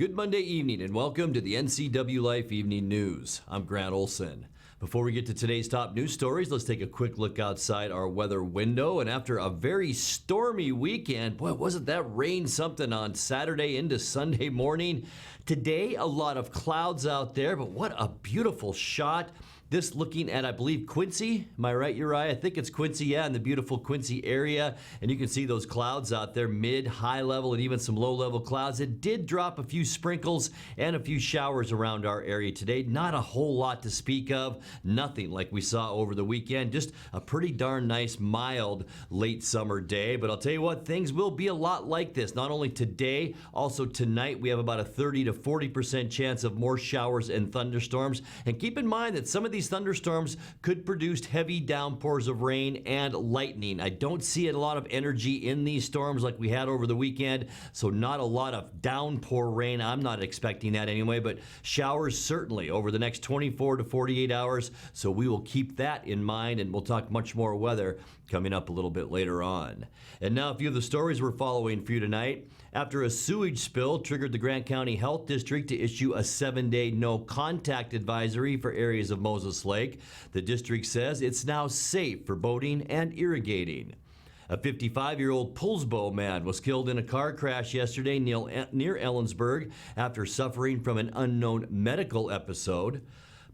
Good Monday evening and welcome to the NCWLIFE Evening News. I'm Grant Olson. Before we get to today's top news stories, let's take a quick look outside our weather window. And after a very stormy weekend, boy, wasn't that rain something on Saturday into Sunday morning? Today, a lot of clouds out there, but what a beautiful shot. This looking at, I believe, Quincy. Am I right, Uriah? I think it's Quincy, yeah, in the beautiful Quincy area. And you can see those clouds out there, mid, high level, and even some low level clouds. It did drop a few sprinkles and a few showers around our area today. Not a whole lot to speak of. Nothing like we saw over the weekend. Just a pretty darn nice, mild, late summer day. But I'll tell you what, things will be a lot like this. Not only today, also tonight, we have about a 30 to 40% chance of more showers and thunderstorms. And keep in mind that some of these thunderstorms could produce heavy downpours of rain and lightning. I don't see a lot of energy in these storms like we had over the weekend, so not a lot of downpour rain. I'm not expecting that anyway, but showers certainly over the next 24 to 48 hours, so we will keep that in mind, and we'll talk much more weather coming up a little bit later on. And now a few of the stories we're following for you tonight. After a sewage spill triggered the Grant County Health District to issue a 7-day no contact advisory for areas of Moses Lake, the district says it's now safe for boating and irrigating. A 55-year-old Poulsbo man was killed in a car crash yesterday near Ellensburg after suffering from an unknown medical episode.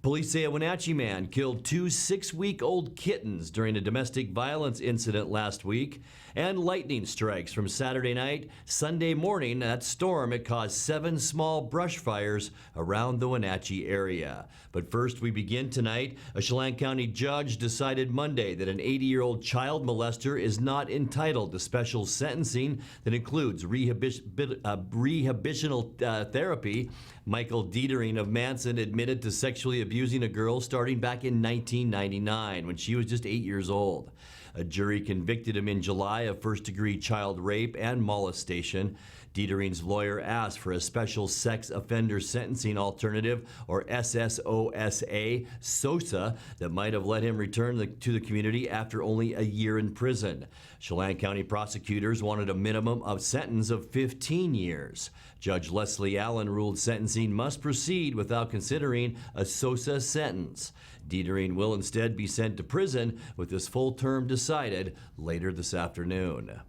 Police say a Wenatchee man killed two 6-week-old kittens during a domestic violence incident last week. And lightning strikes from Saturday night. Sunday morning, that storm, it caused 7 small brush fires around the Wenatchee area. But first, we begin tonight. A Chelan County judge decided Monday that an 80-year-old child molester is not entitled to special sentencing that includes rehabilitational therapy. Michael Dietering of Manson admitted to sexually abusing a girl starting back in 1999 when she was just 8 years old. A jury convicted him in July of first-degree child rape and molestation. Dietering's lawyer asked for a special sex offender sentencing alternative, or SSOSA, SOSA, that might have let him return to the community after only a year in prison. Chelan County prosecutors wanted a minimum of sentence of 15 years. Judge Leslie Allen ruled sentencing must proceed without considering a SOSA sentence. Dietering will instead be sent to prison with his full term decided later this afternoon.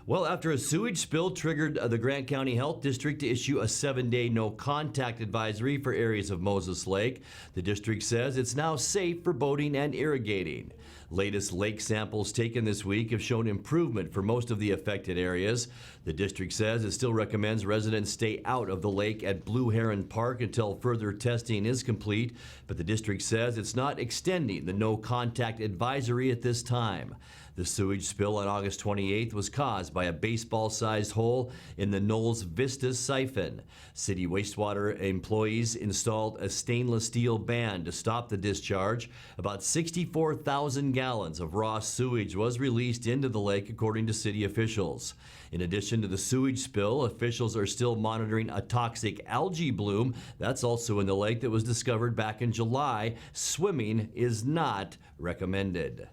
Well, after a sewage spill triggered the Grant County Health District to issue a 7-day no contact advisory for areas of Moses Lake, the district says it's now safe for boating and irrigating. Latest lake samples taken this week have shown improvement for most of the affected areas. The district says it still recommends residents stay out of the lake at Blue Heron Park until further testing is complete, but the district says it's not extending the no contact advisory at this time. The sewage spill on August 28th was caused by a baseball-sized hole in the Knowles Vista siphon. City wastewater employees installed a stainless steel band to stop the discharge. About 64,000 gallons of raw sewage was released into the lake, according to city officials. In addition to the sewage spill, officials are still monitoring a toxic algae bloom that's also in the lake that was discovered back in July. Swimming is not recommended.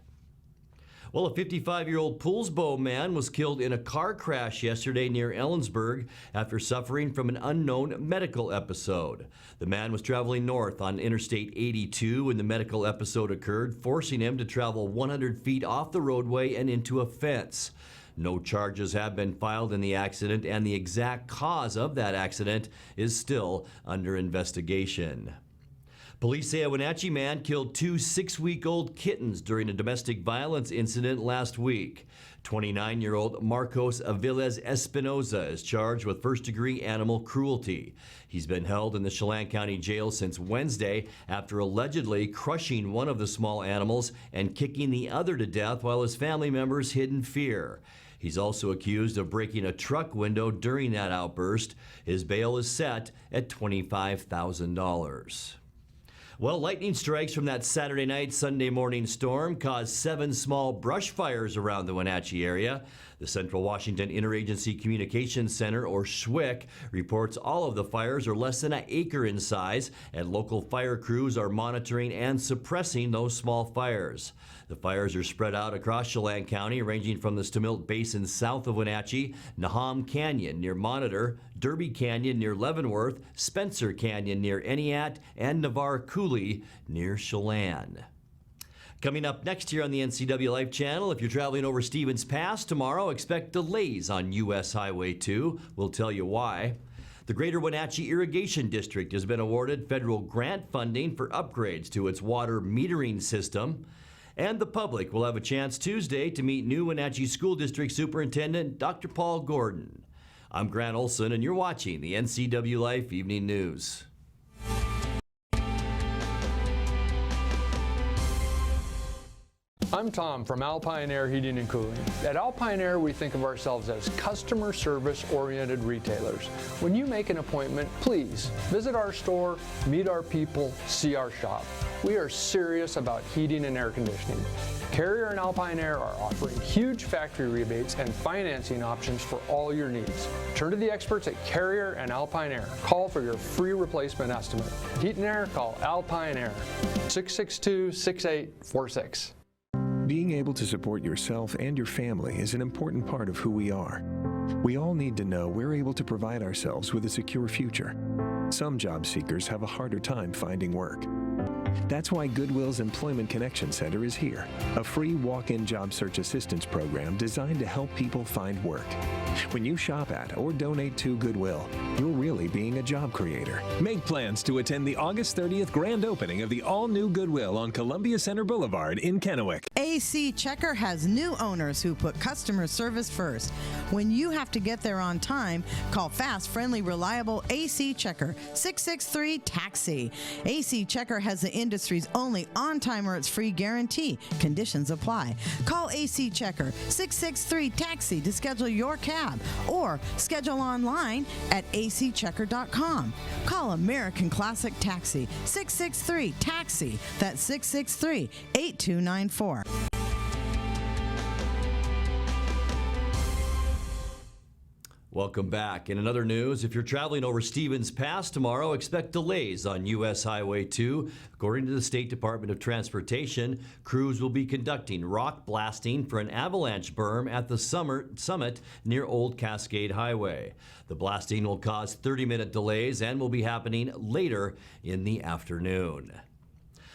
Well, a 55-year-old Poulsbo man was killed in a car crash yesterday near Ellensburg after suffering from an unknown medical episode. The man was traveling north on Interstate 82 when the medical episode occurred, forcing him to travel 100 feet off the roadway and into a fence. No charges have been filed in the accident, and the exact cause of that accident is still under investigation. Police say a Wenatchee man killed two 6-week-old kittens during a domestic violence incident last week. 29-year-old Marcos Aviles Espinoza is charged with first-degree animal cruelty. He's been held in the Chelan County Jail since Wednesday after allegedly crushing one of the small animals and kicking the other to death while his family members hid in fear. He's also accused of breaking a truck window during that outburst. His bail is set at $25,000. Well, lightning strikes from that Saturday night, Sunday morning storm caused 7 small brush fires around the Wenatchee area. The Central Washington Interagency Communications Center, or SWIC, reports all of the fires are less than an acre in size, and local fire crews are monitoring and suppressing those small fires. The fires are spread out across Chelan County, ranging from the Stemilt Basin south of Wenatchee, Nahum Canyon near Monitor, Derby Canyon near Leavenworth, Spencer Canyon near Eniat, and Navarre Coulee near Chelan. Coming up next here on the NCWLIFE channel, if you're traveling over Stevens Pass tomorrow, expect delays on U.S. Highway 2. We'll tell you why. The Greater Wenatchee Irrigation District has been awarded federal grant funding for upgrades to its water metering system. And the public will have a chance Tuesday to meet new Wenatchee School District Superintendent Dr. Paul Gordon. I'm Grant Olson, and you're watching the NCWLIFE Evening News. I'm Tom from Alpine Air Heating and Cooling. At Alpine Air, we think of ourselves as customer service-oriented retailers. When you make an appointment, please visit our store, meet our people, see our shop. We are serious about heating and air conditioning. Carrier and Alpine Air are offering huge factory rebates and financing options for all your needs. Turn to the experts at Carrier and Alpine Air. Call for your free replacement estimate. Heat and air, call Alpine Air, 662-6846. Being able to support yourself and your family is an important part of who we are. We all need to know we're able to provide ourselves with a secure future. Some job seekers have a harder time finding work. That's why Goodwill's Employment Connection Center is here, a free walk-in job search assistance program designed to help people find work. When you shop at or donate to Goodwill, you're really being a job creator. Make plans to attend the August 30th grand opening of the all-new Goodwill on Columbia Center Boulevard in Kennewick. AC Checker has new owners who put customer service first. When you have to get there on time, call fast, friendly, reliable AC Checker, 663-TAXI. AC Checker has the industry's only on-time or it's free guarantee. Conditions apply. Call AC Checker, 663-TAXI to schedule your cab or schedule online at acchecker.com. Call American Classic Taxi, 663-TAXI. That's 663-8294. Welcome back. In another news, if you're traveling over Stevens Pass tomorrow, expect delays on U.S. Highway 2. According to the State Department of Transportation, crews will be conducting rock blasting for an avalanche berm at the summit near Old Cascade Highway. The blasting will cause 30-minute delays and will be happening later in the afternoon.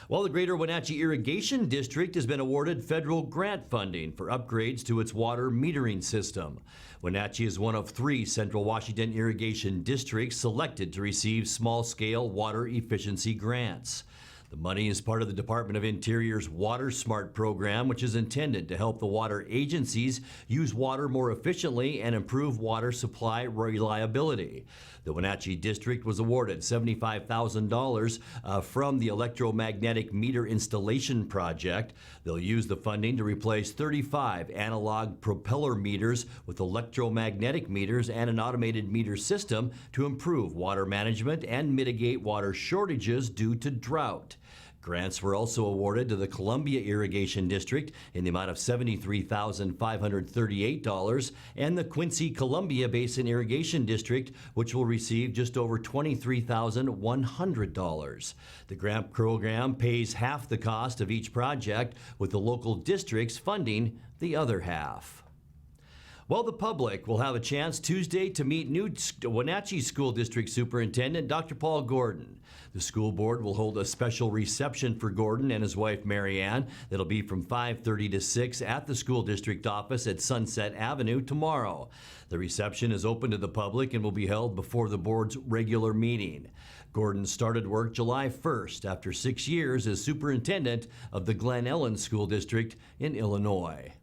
Well, the Greater Wenatchee Irrigation District has been awarded federal grant funding for upgrades to its water metering system. Wenatchee is one of 3 Central Washington irrigation districts selected to receive small-scale water efficiency grants. The money is part of the Department of Interior's Water Smart program, which is intended to help the water agencies use water more efficiently and improve water supply reliability. The Wenatchee District was awarded $75,000 from the electromagnetic meter installation project. They'll use the funding to replace 35 analog propeller meters with electromagnetic meters and an automated meter system to improve water management and mitigate water shortages due to drought. Grants were also awarded to the Columbia Irrigation District in the amount of $73,538 and the Quincy Columbia Basin Irrigation District, which will receive just over $23,100. The grant program pays half the cost of each project, with the local districts funding the other half. Well, the public will have a chance Tuesday to meet new Wenatchee School District Superintendent Dr. Paul Gordon. The school board will hold a special reception for Gordon and his wife Marianne that'll be from 5:30 to 6 at the school district office at Sunset Avenue tomorrow. The reception is open to the public and will be held before the board's regular meeting. Gordon started work July 1st after 6 years as superintendent of the Glen Ellen School District in Illinois.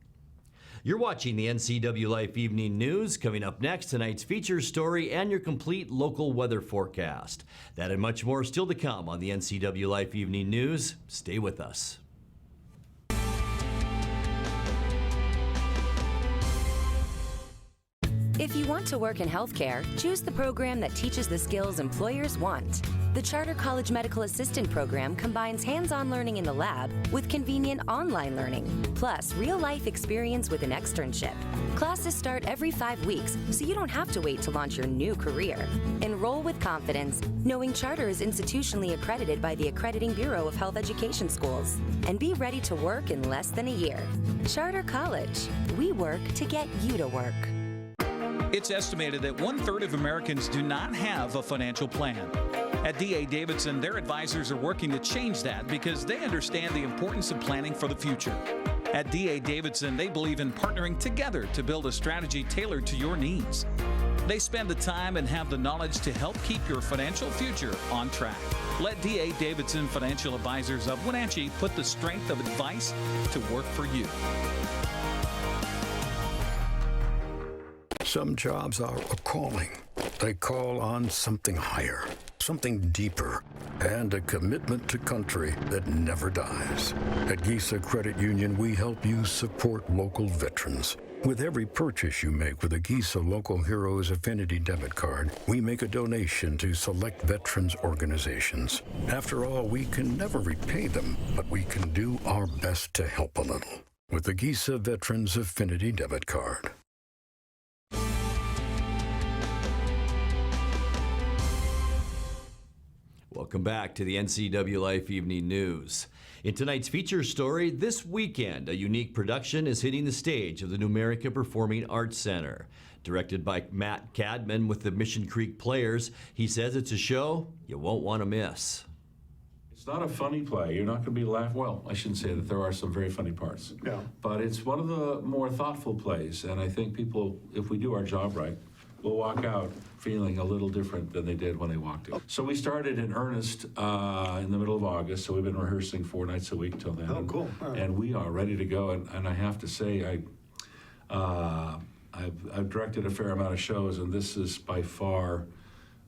You're watching the NCWLIFE Evening News. Coming up next, tonight's feature story and your complete local weather forecast. That and much more still to come on the NCWLIFE Evening News. Stay with us. If you want to work in healthcare, choose the program that teaches the skills employers want. The Charter College Medical Assistant Program combines hands-on learning in the lab with convenient online learning, plus real-life experience with an externship. Classes start every 5 weeks, so you don't have to wait to launch your new career. Enroll with confidence, knowing Charter is institutionally accredited by the Accrediting Bureau of Health Education Schools, and be ready to work in less than a year. Charter College. We work to get you to work. It's estimated that 1/3 of Americans do not have a financial plan. At D.A. Davidson, their advisors are working to change that because they understand the importance of planning for the future. At D.A. Davidson, they believe in partnering together to build a strategy tailored to your needs. They spend the time and have the knowledge to help keep your financial future on track. Let D.A. Davidson Financial Advisors of Wenatchee put the strength of advice to work for you. Some jobs are a calling. They call on something higher, something deeper, and a commitment to country that never dies. At Gisa Credit Union, we help you support local veterans. With every purchase you make with a Gisa Local Heroes Affinity debit card, we make a donation to select veterans organizations. After all, we can never repay them, but we can do our best to help a little with the Gisa Veterans Affinity debit card. Welcome back to the NCWLIFE Evening News. In tonight's feature story, this weekend, a unique production is hitting the stage of the Numerica Performing Arts Center. Directed by Matt Cadman with the Mission Creek Players, he says it's a show you won't want to miss. It's not a funny play. You're not going to be laughing. Well, I shouldn't say that. There are some very funny parts. Yeah. But it's one of the more thoughtful plays, and I think people, if we do our job right, will walk out feeling a little different than they did when they walked in. So we started in earnest in the middle of August, so we've been rehearsing 4 nights a week till then. Oh, cool. Right. And we are ready to go, and I have to say, I've directed a fair amount of shows, and this is by far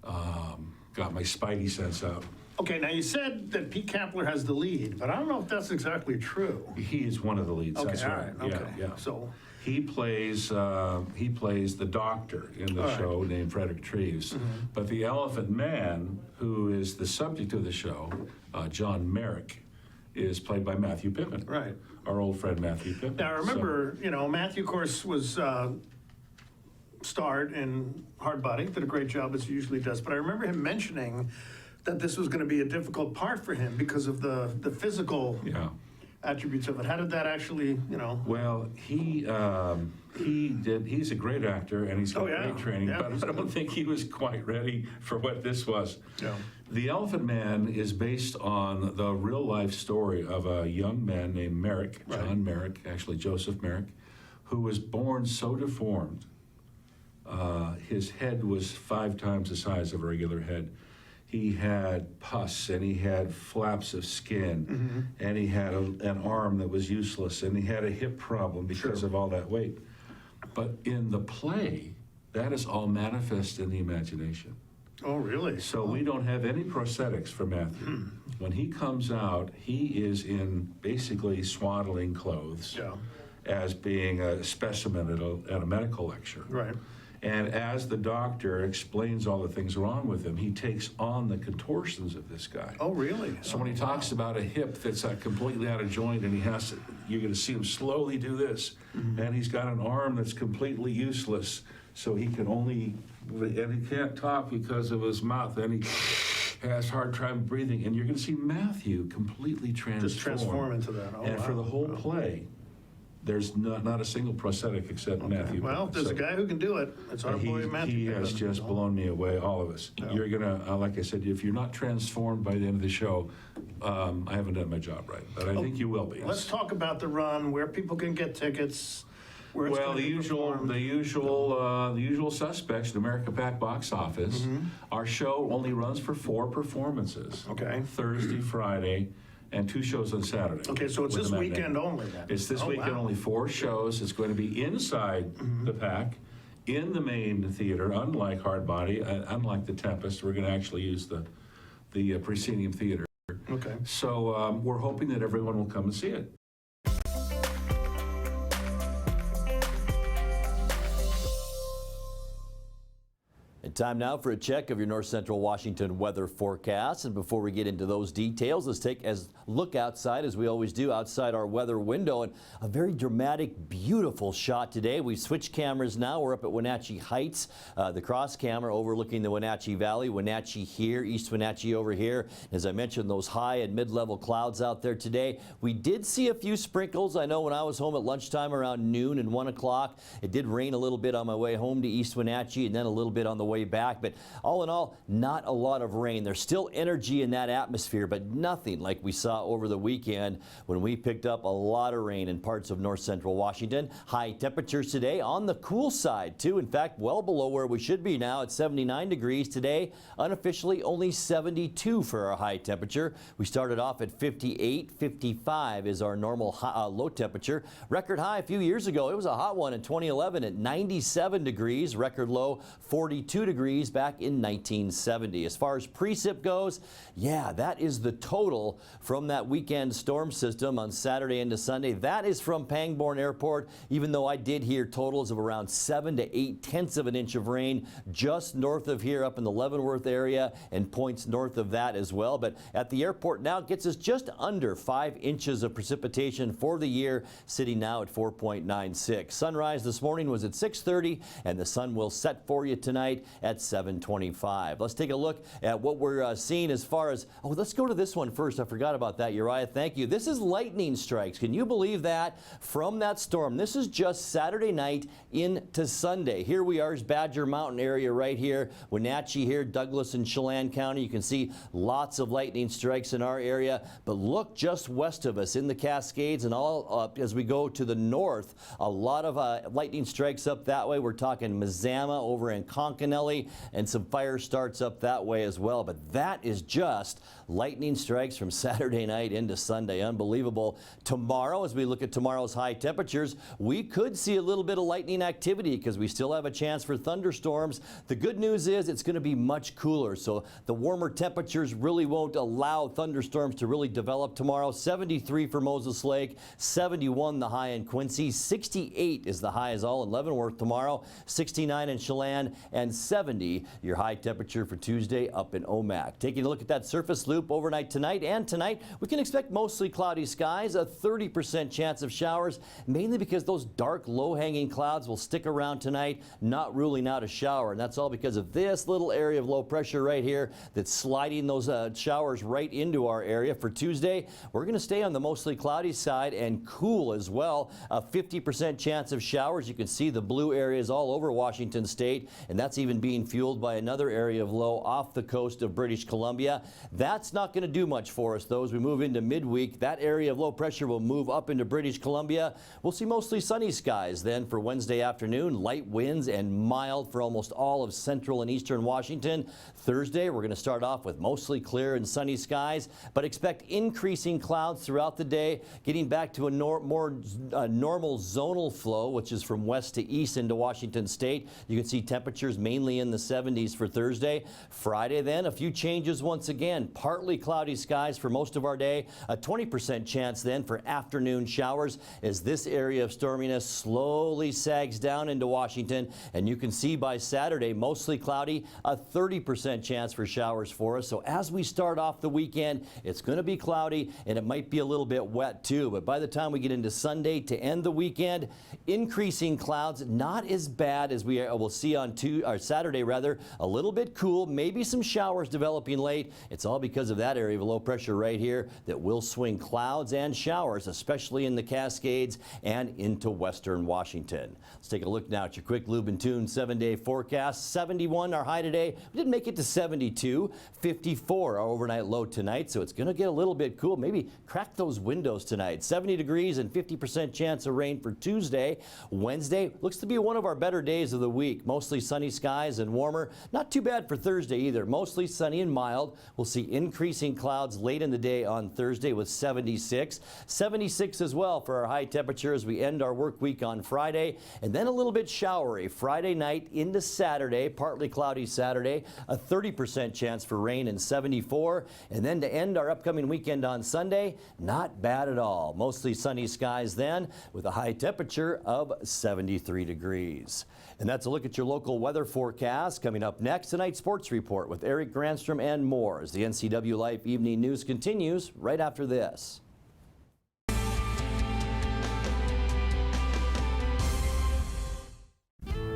got my spidey sense out. Okay, now you said that Pete Kapler has the lead, but I don't know if that's exactly true. He is one of the leads. Okay, that's all right. right, okay. Yeah. So he plays the doctor in the All show right. named Frederick Treves, but the Elephant Man, who is the subject of the show, John Merrick, is played by Matthew Pippin. Right. Our old friend Matthew Pippin. Now I remember, Matthew, of course, was starred in Hard Body, did a great job as he usually does, but I remember him mentioning that this was going to be a difficult part for him because of the physical attributes of it. How did that actually, Well, he's a great actor and he's got great training, but I don't think he was quite ready for what this was. Yeah. The Elephant Man is based on the real life story of a young man named Merrick, John Merrick, actually Joseph Merrick, who was born so deformed. His head was 5 times the size of a regular head. He had pus, and he had flaps of skin, and he had an arm that was useless, and he had a hip problem because of all that weight. But in the play, that is all manifest in the imagination. Oh, really? So we don't have any prosthetics for Matthew. When he comes out, he is in basically swaddling clothes as being a specimen at a medical lecture. Right. And as the doctor explains all the things wrong with him, he takes on the contortions of this guy. Oh, really? So when he talks about a hip that's completely out of joint and you're going to see him slowly do this, and he's got an arm that's completely useless, so he can and he can't talk because of his mouth, and he has a hard time breathing, and you're going to see Matthew completely transform. Just transform into that. Oh, and for the whole play, there's not a single prosthetic except Matthew. Well, if there's a guy who can do it, it's our boy Matthew. He has just blown me away, all of us. Yeah. You're gonna, like I said, if you're not transformed by the end of the show, I haven't done my job right. But I think you will be. Let's talk about the run, where people can get tickets. Where it's Well, gonna the be usual suspects, the America Pack box office. Our show only runs for 4 performances. Okay. Thursday, Friday, and 2 shows on Saturday. Okay, so it's with this the matinee. weekend only then? It's this weekend, only 4 shows. It's going to be inside the Pack, in the main theater, unlike Hard Body, unlike the Tempest. We're going to actually use the proscenium theater. Okay. So we're hoping that everyone will come and see it. Time now for a check of your north central Washington weather forecast. And before we get into those details, let's take a look outside, as we always do, outside our weather window. And a very dramatic, beautiful shot today. We've switched cameras now. We're up at Wenatchee Heights, the cross camera overlooking the Wenatchee Valley. Wenatchee here, East Wenatchee over here. As I mentioned, those high and mid-level clouds out there today. We did see a few sprinkles. I know when I was home at lunchtime around noon and 1 o'clock, it did rain a little bit on my way home to East Wenatchee and then a little bit on the way back, but all in all, not a lot of rain. There's still energy in that atmosphere, but nothing like we saw over the weekend when we picked up a lot of rain in parts of north central Washington. High temperatures today on the cool side too. In fact, well below where we should be now at 79 degrees today. Unofficially only 72 for our high temperature. We started off at 58. 55 is our normal low temperature. Record high a few years ago. It was a hot one in 2011 at 97 degrees. Record low 42 degrees back in 1970. As far as precip goes, yeah, that is the total from that weekend storm system on Saturday into Sunday. That is from Pangbourne Airport, even though I did hear totals of around 7 to 8/10 of an inch of rain just north of here up in the Leavenworth area and points north of that as well. But at the airport now, it gets us just under 5 inches of precipitation for the year, sitting now at 4.96. Sunrise this morning was at 6:30, and the sun will set for you tonight at 7:25. Let's take a look at what we're seeing as far as, let's go to this one first. I forgot about that, Uriah. Thank you. This is lightning strikes. Can you believe that? From that storm. This is just Saturday night into Sunday. Here we are, is Badger Mountain area right here. Wenatchee here, Douglas and Chelan County. You can see lots of lightning strikes in our area. But look just west of us in the Cascades and all up as we go to the north. A lot of lightning strikes up that way. We're talking Mazama over in Concanelli, and some fire starts up that way as well. But that is just lightning strikes from Saturday night into Sunday. Unbelievable. Tomorrow, as we look at tomorrow's high temperatures, we could see a little bit of lightning activity because we still have a chance for thunderstorms. The good news is it's going to be much cooler, so the warmer temperatures really won't allow thunderstorms to really develop tomorrow. 73 for Moses Lake, 71 the high in Quincy, 68 is the high as all in Leavenworth tomorrow, 69 in Chelan, and 70 your high temperature for Tuesday up in Omak. Taking a look at that surface loop overnight tonight and tonight, we can expect mostly cloudy skies, a 30% chance of showers, mainly because those dark low-hanging clouds will stick around tonight, not ruling out a shower. And that's all because of this little area of low pressure right here that's sliding those showers right into our area. For Tuesday, we're going to stay on the mostly cloudy side and cool as well. A 50% chance of showers. You can see the blue areas all over Washington state, and that's even being fueled by another area of low off the coast of British Columbia. That's not going to do much for us, though. As we move into midweek, that area of low pressure will move up into British Columbia. We'll see mostly sunny skies then for Wednesday afternoon, light winds and mild for almost all of central and eastern Washington. Thursday, we're going to start off with mostly clear and sunny skies, but expect increasing clouds throughout the day, getting back to a more normal zonal flow, which is from west to east into Washington state. You can see temperatures mainly in the 70s for Thursday. Friday then, a few changes once again. Partly cloudy skies for most of our day. A 20% chance then for afternoon showers as this area of storminess slowly sags down into Washington. And you can see by Saturday, mostly cloudy, a 30% chance for showers for us. So as we start off the weekend, it's going to be cloudy and it might be a little bit wet too. But by the time we get into Sunday to end the weekend, increasing clouds, not as bad as we will see on Saturday rather. A little bit cool, maybe some showers developing late. It's all because of that area of low pressure right here that will swing clouds and showers, especially in the Cascades and into western Washington. Let's take a look now at your quick Lube and Tune 7-day forecast. 71 our high today. We didn't make it to 72. 54 our overnight low tonight, so it's going to get a little bit cool. Maybe crack those windows tonight. 70 degrees and 50% chance of rain for Tuesday. Wednesday looks to be one of our better days of the week. Mostly sunny skies and warmer. Not too bad for Thursday either. Mostly sunny and mild. We'll see increasing clouds late in the day on Thursday with 76. 76 as well for our high temperature as we end our work week on Friday. And then a little bit showery Friday night into Saturday. Partly cloudy Saturday. A 30% chance for rain and 74. And then to end our upcoming weekend on Sunday, not bad at all. Mostly sunny skies then with a high temperature of 73 degrees. And that's a look at your local weather forecast. forecast. Coming up next, tonight's sports report with Eric Granstrom and more as the NCWLIFE Evening News continues right after this.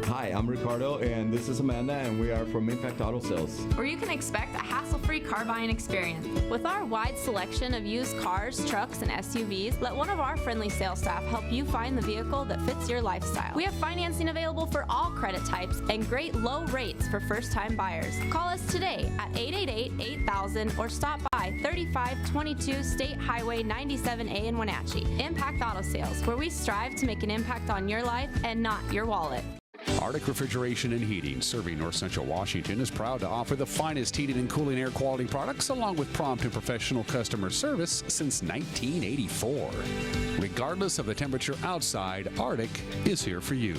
Hi, I'm Ricardo, and this is Amanda, and we are from Impact Auto Sales, where you can expect a hassle-free car buying experience. With our wide selection of used cars, trucks, and SUVs, let one of our friendly sales staff help you find the vehicle that fits your lifestyle. We have financing available for all credit types and great low rates for first-time buyers. Call us today at 888-8000 or stop by 3522 State Highway 97A in Wenatchee. Impact Auto Sales, where we strive to make an impact on your life and not your wallet. Arctic Refrigeration and Heating, serving North Central Washington, is proud to offer the finest heating and cooling air quality products along with prompt and professional customer service since 1984. Regardless of the temperature outside, Arctic is here for you.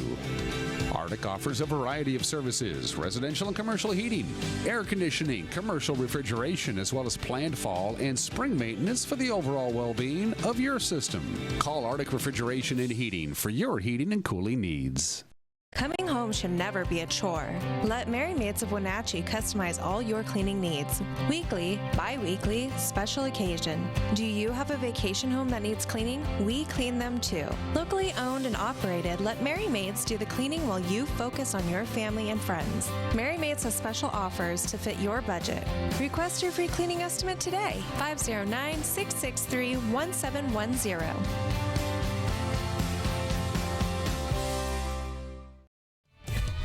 Arctic offers a variety of services: residential and commercial heating, air conditioning, commercial refrigeration, as well as planned fall and spring maintenance for the overall well-being of your system. Call Arctic Refrigeration and Heating for your heating and cooling needs. Coming home should never be a chore. Let Mary Maids of Wenatchee customize all your cleaning needs. Weekly, bi-weekly, special occasion. Do you have a vacation home that needs cleaning? We clean them too. Locally owned and operated, let Mary Maids do the cleaning while you focus on your family and friends. Mary Maids has special offers to fit your budget. Request your free cleaning estimate today. 509-663-1710.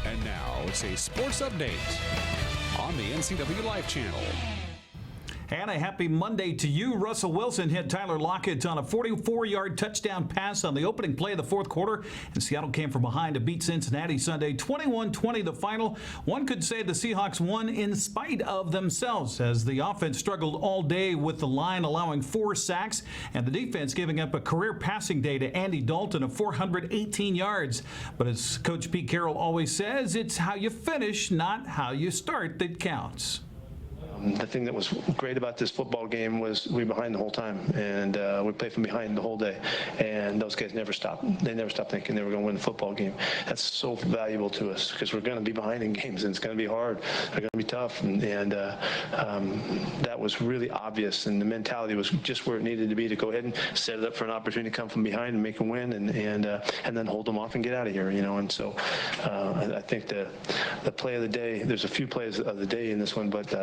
And now it's a sports update on the NCWLIFE channel. And a happy Monday to you. Russell Wilson hit Tyler Lockett on a 44-yard touchdown pass on the opening play of the fourth quarter, and Seattle came from behind to beat Cincinnati Sunday 21-20 the final. One could say the Seahawks won in spite of themselves, as the offense struggled all day with the line allowing 4 sacks and the defense giving up a career passing day to Andy Dalton of 418 yards. But as Coach Pete Carroll always says, it's how you finish, not how you start, that counts. The thing that was great about this football game was we were behind the whole time, and we played from behind the whole day. And those guys never stopped. They never stopped thinking they were going to win the football game. That's so valuable to us because we're going to be behind in games, and it's going to be hard. They're going to be tough, and that was really obvious. And the mentality was just where it needed to be to go ahead and set it up for an opportunity to come from behind and make a win, and then hold them off and get out of here. You know, and so I think the play of the day. There's a few plays of the day in this one, but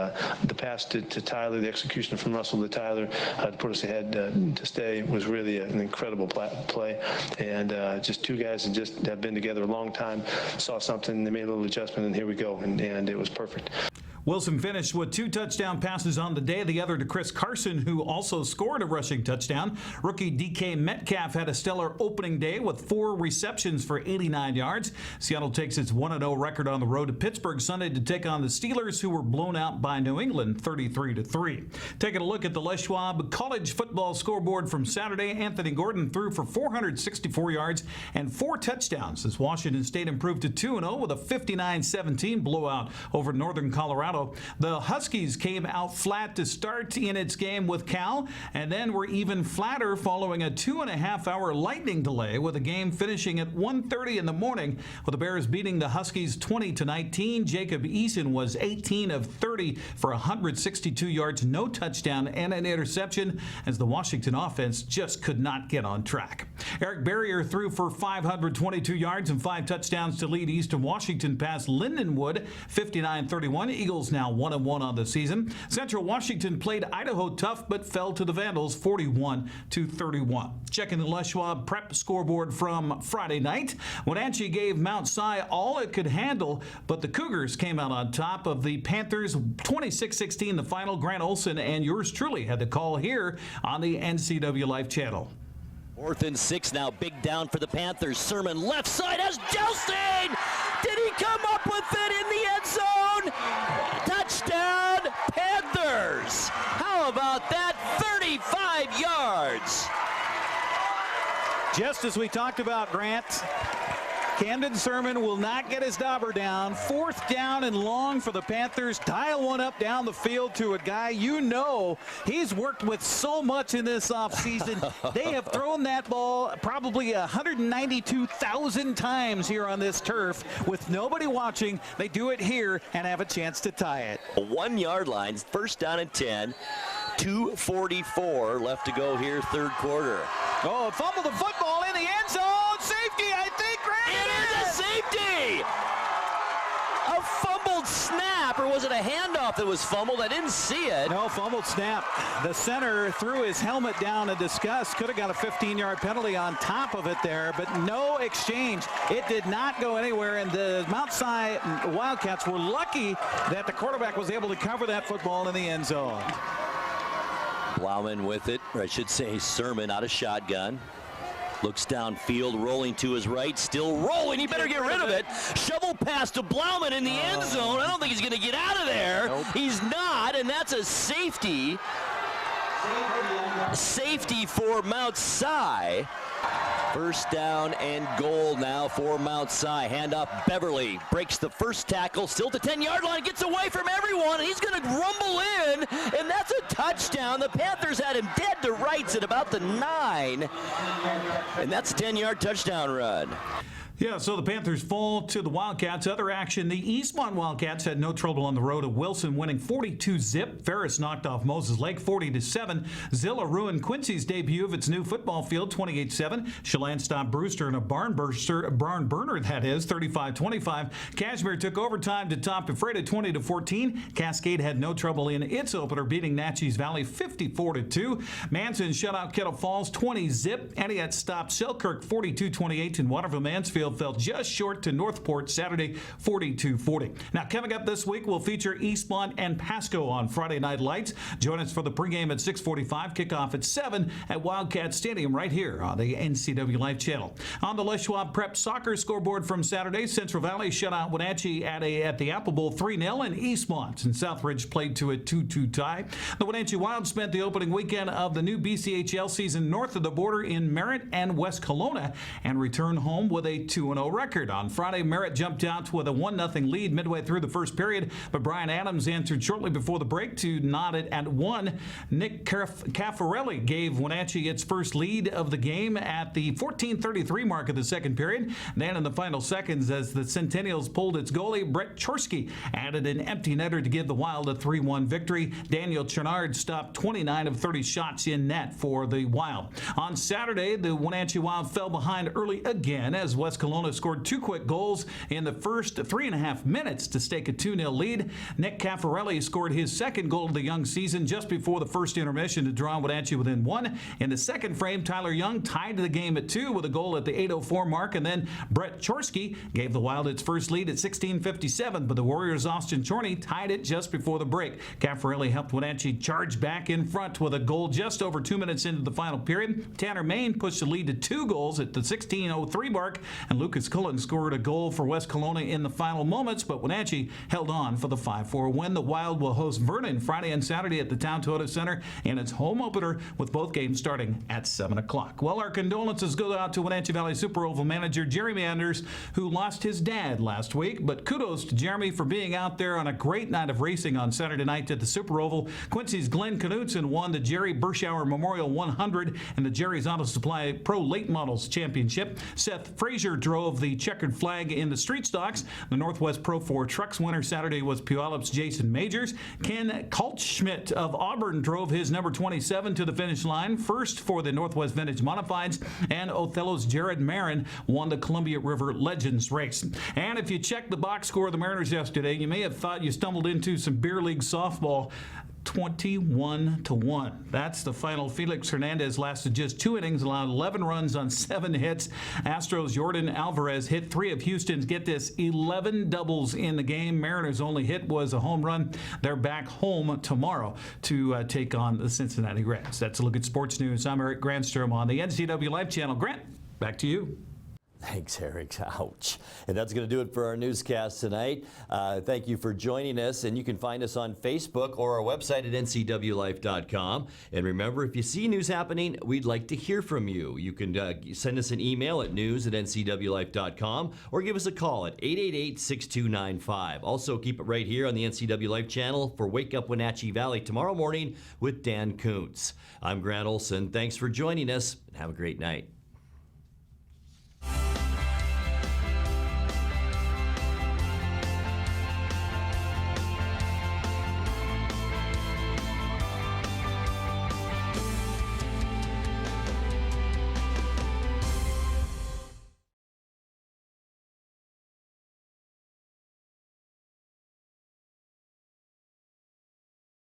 the pass to Tyler, the execution from Russell to Tyler to put us ahead to stay was really an incredible play. And just two guys that just have been together a long time, saw something, they made a little adjustment, and here we go, and it was perfect. Wilson finished with 2 touchdown passes on the day, the other to Chris Carson, who also scored a rushing touchdown. Rookie DK Metcalf had a stellar opening day with 4 receptions for 89 yards. Seattle takes its 1-0 record on the road to Pittsburgh Sunday to take on the Steelers, who were blown out by New England 33-3. Taking a look at the Les Schwab College football scoreboard from Saturday, Anthony Gordon threw for 464 yards and 4 touchdowns as Washington State improved to 2-0 with a 59-17 blowout over Northern Colorado. The Huskies came out flat to start in its game with Cal, and then were even flatter following a 2.5-hour lightning delay, with the game finishing at 1:30 in the morning, with the Bears beating the Huskies 20-19. Jacob Eason was 18 of 30 for 162 yards, no touchdown, and an interception, as the Washington offense just could not get on track. Eric Barrier threw for 522 yards and 5 touchdowns to lead Eastern Washington past Lindenwood 59-31. Eagles now 1-1 on the season. Central Washington played Idaho tough but fell to the Vandals 41-31. Checking the Les Schwab prep scoreboard from Friday night, Wenatchee gave Mount Si all it could handle, but the Cougars came out on top of the Panthers 26-16 the final. Grant Olson and yours truly had the call here on the NCWLIFE channel. 4th and 6 now, big down for the Panthers. Sermon left side has Delstein. Did he come up with it in the end zone? Touchdown, Panthers. How about that? 35 yards. Just as we talked about, Grant, Camden Sermon will not get his dauber down. 4th down and long for the Panthers. Dial one up down the field to a guy you know he's worked with so much in this offseason. They have thrown that ball probably 192,000 times here on this turf with nobody watching. They do it here and have a chance to tie it. 1 yard line, 1st down and 10. 2:44 left to go here, 3rd quarter. Oh, fumbled the football in the end zone. Safety, I think. It is a safety. A fumbled snap, or was it a handoff that was fumbled? I didn't see it. No, fumbled snap. The center threw his helmet down in disgust. Could have got a 15-yard penalty on top of it there, but no exchange. It did not go anywhere, and the Mount Si Wildcats were lucky that the quarterback was able to cover that football in the end zone. Plowman with it, or I should say Sermon out of shotgun. Looks downfield, rolling to his right, still rolling. He better get rid of it. Shovel pass to Plowman in the end zone. I don't think he's going to get out of there. Nope. He's not, and that's a safety. Safety for Mount Si. 1st down and goal now for Mount Si. Handoff Beverly. Breaks the first tackle. Still at the 10-yard line. Gets away from everyone. And he's going to rumble in. And that's a touchdown. The Panthers had him dead to rights at about the 9. And that's a 10-yard touchdown run. Yeah, so the Panthers fall to the Wildcats. Other action, the Eastmont Wildcats had no trouble on the road of Wilson, winning 42-zip. Ferris knocked off Moses Lake 40-7. Zilla ruined Quincy's debut of its new football field 28-7. Chelan stopped Brewster in a barn burner, that is, 35-25. Kashmir took overtime to top Ephrata 20-14. Cascade had no trouble in its opener, beating Natchez Valley 54-2. Manson shut out Kettle Falls 20-zip. Etiette stopped Selkirk 42-28, and Waterville Mansfield fell just short to Northport Saturday 42-40. Now, coming up this week, we'll feature Eastmont and Pasco on Friday Night Lights. Join us for the pregame at 6:45, kickoff at 7 at Wildcat Stadium right here on the NCWLIFE channel. On the Les Schwab Prep Soccer scoreboard from Saturday, Central Valley shut out Wenatchee at the Apple Bowl 3-0, and Eastmont and Southridge played to a 2-2 tie. The Wenatchee Wild spent the opening weekend of the new BCHL season north of the border in Merritt and West Kelowna and returned home with a 2-0 record. On Friday, Merritt jumped out with a 1-0 lead midway through the first period, but Brian Adams answered shortly before the break to knot it at 1. Nick Caffarelli gave Wenatchee its first lead of the game at the 14:33 mark of the second period. Then in the final seconds, as the Centennials pulled its goalie, Brett Chorsky added an empty netter to give the Wild a 3-1 victory. Daniel Chernard stopped 29 of 30 shots in net for the Wild. On Saturday, the Wenatchee Wild fell behind early again as West Kelowna scored 2 quick goals in the first 3.5 minutes to stake a 2-0 lead. Nick Caffarelli scored his second goal of the young season just before the first intermission to draw Wenatchee within 1. In the second frame, Tyler Young tied the game at 2 with a goal at the 8:04 mark, and then Brett Chorsky gave the Wild its first lead at 16:57, but the Warriors' Austin Chorney tied it just before the break. Caffarelli helped Wenatchee charge back in front with a goal just over 2 minutes into the final period. Tanner Main pushed the lead to 2 goals at the 16:03 mark, and Lucas Cullen scored a goal for West Kelowna in the final moments, but Wenatchee held on for the 5-4 win. The Wild will host Vernon Friday and Saturday at the Town Toyota Center in its home opener, with both games starting at 7 o'clock. Well, our condolences go out to Wenatchee Valley Super Oval manager Jeremy Anders, who lost his dad last week, but kudos to Jeremy for being out there on a great night of racing on Saturday night at the Super Oval. Quincy's Glenn Knutson won the Jerry Bershauer Memorial 100 and the Jerry's Auto Supply Pro Late Models Championship. Seth Frazier drove the checkered flag in the street stocks. The Northwest Pro 4 Trucks winner Saturday was Puyallup's Jason Majors. Ken Kaltschmidt of Auburn drove his number 27 to the finish line, first for the Northwest Vintage Modifieds, and Othello's Jared Marin won the Columbia River Legends race. And if you checked the box score of the Mariners yesterday, you may have thought you stumbled into some beer league softball. 21-1. That's the final. Felix Hernandez lasted just 2 innings, allowed 11 runs on 7 hits. Astros' Jordan Alvarez hit 3 of Houston's, get this, 11 doubles in the game. Mariners' only hit was a home run. They're back home tomorrow to take on the Cincinnati Reds. That's a look at sports news. I'm Eric Granstrom on the NCWLIFE channel. Grant, back to you. Thanks, Eric. Ouch. And that's going to do it for our newscast tonight. Thank you for joining us. And you can find us on Facebook or our website at ncwlife.com. And remember, if you see news happening, we'd like to hear from you. You can send us an email at news@ncwlife.com or give us a call at 888-6295. Also, keep it right here on the NCW Life channel for Wake Up Wenatchee Valley tomorrow morning with Dan Kuntz. I'm Grant Olson. Thanks for joining us and have a great night.